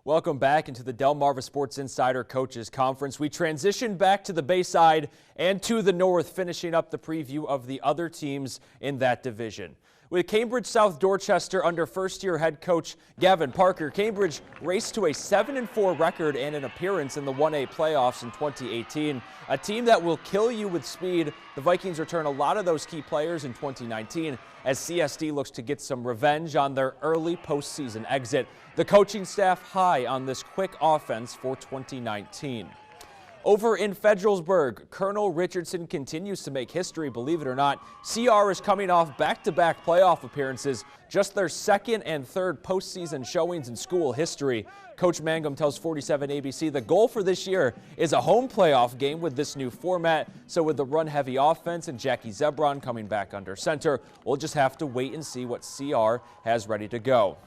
Welcome back into the Delmarva Sports Insider Coaches Conference. We transition back to the Bayside and to the north, finishing up the preview of the other teams in that division. With Cambridge South Dorchester under first-year head coach Gavin Parker, Cambridge raced to a 7-4 record and an appearance in the 1A playoffs in 2018. A team that will kill you with speed. The Vikings return a lot of those key players in 2019 as CSD looks to get some revenge on their early postseason exit. The coaching staff high on this quick offense for 2019. Over in Federalsburg, Colonel Richardson continues to make history, believe it or not. CR is coming off back-to-back playoff appearances, just their second and third postseason showings in school history. Coach Mangum tells 47 ABC the goal for this year is a home playoff game with this new format. So with the run-heavy offense and Jackie Zebron coming back under center, we'll just have to wait and see what CR has ready to go.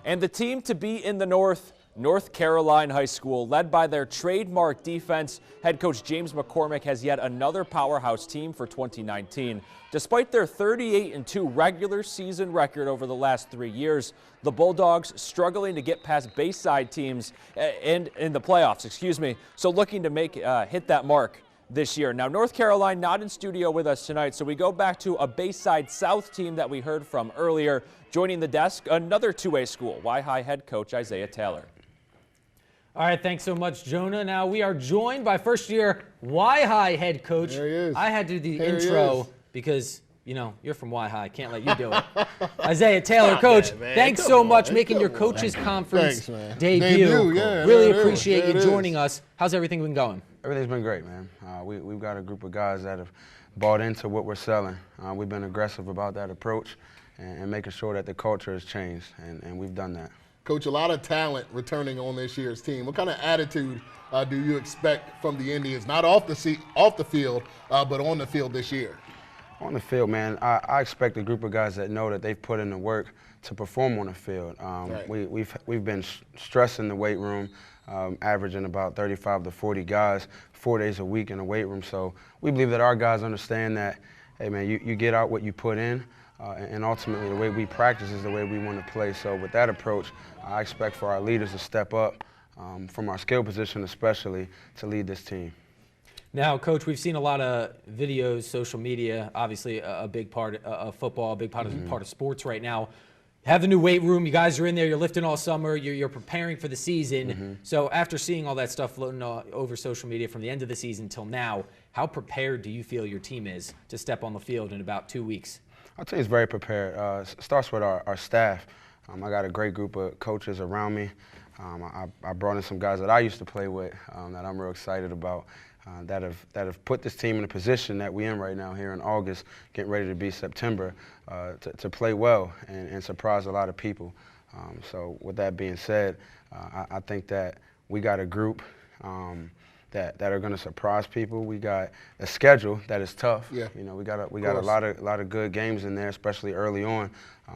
And the team to be in the north, North Carolina High School, led by their trademark defense. Head coach James McCormick has yet another powerhouse team for 2019. Despite their 38-2 regular season record over the last 3 years, the Bulldogs struggling to get past Bayside teams in the playoffs, so looking to hit that mark this year. Now, North Carolina not in studio with us tonight, so we go back to a Bayside South team that we heard from earlier. Joining the desk, another 2A school, Y-High head coach Isaiah Taylor. All right, thanks so much, Jonah. Now we are joined by first-year Y-High head coach. There he is. I had to do the intro because, you know, you're from Y-High. Can't let you do it. Isaiah Taylor, Coach, thanks so much making your coaches conference debut. Yeah, really appreciate you joining us. How's everything been going? Everything's been great, man. We've got a group of guys that have bought into what we're selling. We've been aggressive about that approach and making sure that the culture has changed, and we've done that. Coach, a lot of talent returning on this year's team. What kind of attitude do you expect from the Indians, not off the field, but on the field this year? On the field, man, I expect a group of guys that know that they've put in the work to perform on the field. Right. We've been stressing the weight room, averaging about 35 to 40 guys 4 days a week in the weight room. So we believe that our guys understand that, hey, man, you get out what you put in. And ultimately, the way we practice is the way we want to play. So with that approach, I expect for our leaders to step up, from our skill position especially, to lead this team. Now, Coach, we've seen a lot of videos, social media, obviously a big part of football, a big part of sports right now. Have the new weight room. You guys are in there. You're lifting all summer. You're preparing for the season. So after seeing all that stuff floating over social media from the end of the season till now, how prepared do you feel your team is to step on the field in about 2 weeks? Our team's very prepared. It starts with our staff. I got a great group of coaches around me. I brought in some guys that I used to play with that I'm real excited about, that have put this team in a position that we're in right now here in August, getting ready to be September, to play well and surprise a lot of people. So with that being said, I think that we got a group that are going to surprise people. We got a schedule that is tough. Yeah. You know, we got a lot of good games in there, especially early on.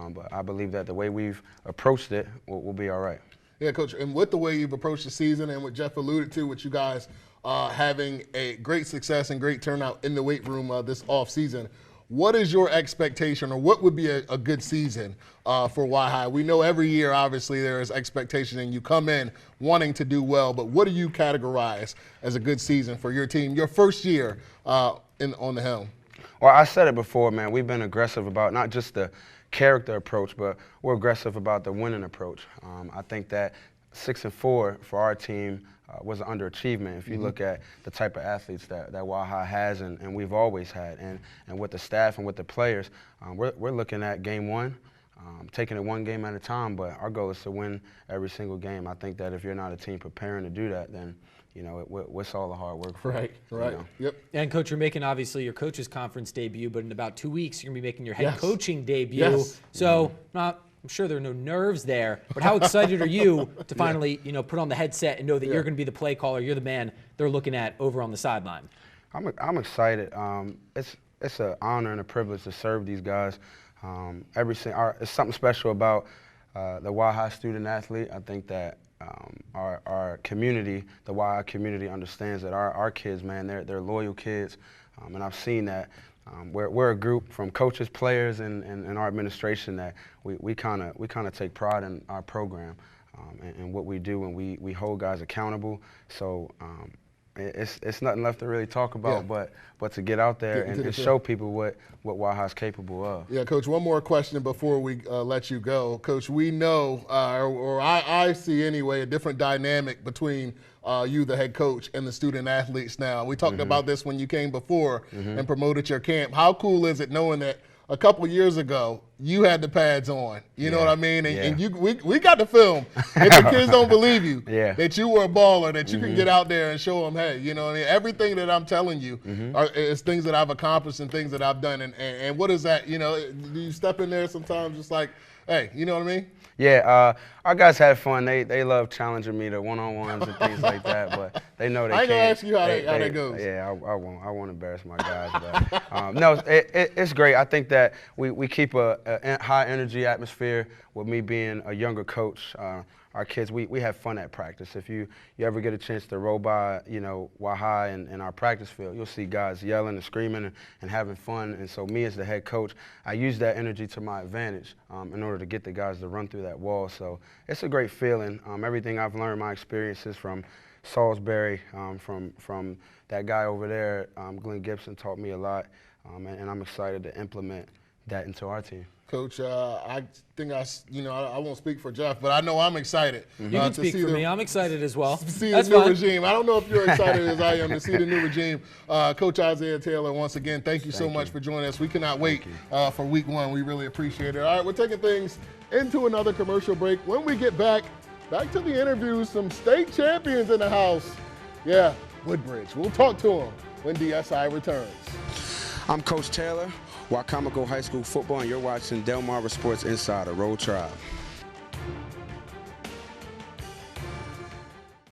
But I believe that the way we've approached it will be all right. Yeah, Coach, and with the way you've approached the season and what Jeff alluded to, with you guys having a great success and great turnout in the weight room this off season, what is your expectation, or what would be a good season for Y-High? We know every year, obviously, there is expectation, and you come in wanting to do well, but what do you categorize as a good season for your team, your first year on the helm? Well, I said it before, man. We've been aggressive about not just the character approach, but we're aggressive about the winning approach. I think that 6-4 for our team was an underachievement if you look at the type of athletes that Y-High has and we've always had. And with the staff and with the players, we're looking at game one, taking it one game at a time, but our goal is to win every single game. I think that if you're not a team preparing to do that, then what's all the hard work for? Right. Yep. And, Coach, you're making, obviously, your coaches conference debut, but in about 2 weeks, you're going to be making your head coaching debut. Yes. So I'm sure there are no nerves there, but how excited are you to finally, put on the headset and know that you're going to be the play caller, you're the man they're looking at over on the sideline? I'm excited. It's an honor and a privilege to serve these guys. It's something special about the Y-High student athlete. I think that our community, the Y-High community, understands that our kids, man, they're loyal kids, and I've seen that. We're a group from coaches, players, and our administration that we kind of take pride in our program. and what we do, and we hold guys accountable. So it's nothing left to really talk about, but to get out there and show people what Waha's capable of. Yeah, Coach, one more question before we let you go. Coach, we know, or I see anyway, a different dynamic between you, the head coach, and the student athletes now. We talked about this when you came before and promoted your camp. How cool is it knowing that a couple years ago, you had the pads on, you know what I mean? And we got the film. If the kids don't believe you, that you were a baller, that you can get out there and show them, hey, you know what I mean? Everything that I'm telling you is things that I've accomplished and things that I've done. And what is that, you know, do you step in there sometimes just like, hey, you know what I mean? Yeah, our guys had fun. They love challenging me to one-on-ones and things like that, but they know they can't. I ain't gonna ask you how that goes. Yeah, I won't embarrass my guys. But no, it's great. I think that we keep a high energy atmosphere with me being a younger coach. Our kids, we have fun at practice. If you ever get a chance to roll by, you know, Waha in our practice field, you'll see guys yelling and screaming and having fun. And so me as the head coach, I use that energy to my advantage in order to get the guys to run through that wall. So it's a great feeling. Everything I've learned, my experiences from Salisbury, from that guy over there, Glenn Gibson, taught me a lot, and I'm excited to implement that into our team. Coach, I think I won't speak for Jeff, but I know I'm excited. You can speak for me. I'm excited as well. To see the new regime. I don't know if you're excited as I am to see the new regime. Coach Isaiah Taylor, once again, thank you so much for joining us. We cannot wait for week one. We really appreciate it. All right, we're taking things into another commercial break. When we get back to the interviews, some state champions in the house. Yeah, Woodbridge. We'll talk to them when DSI returns. I'm Coach Taylor, Wacomico High School football, and you're watching Delmarva Sports Insider. Roll Tribe.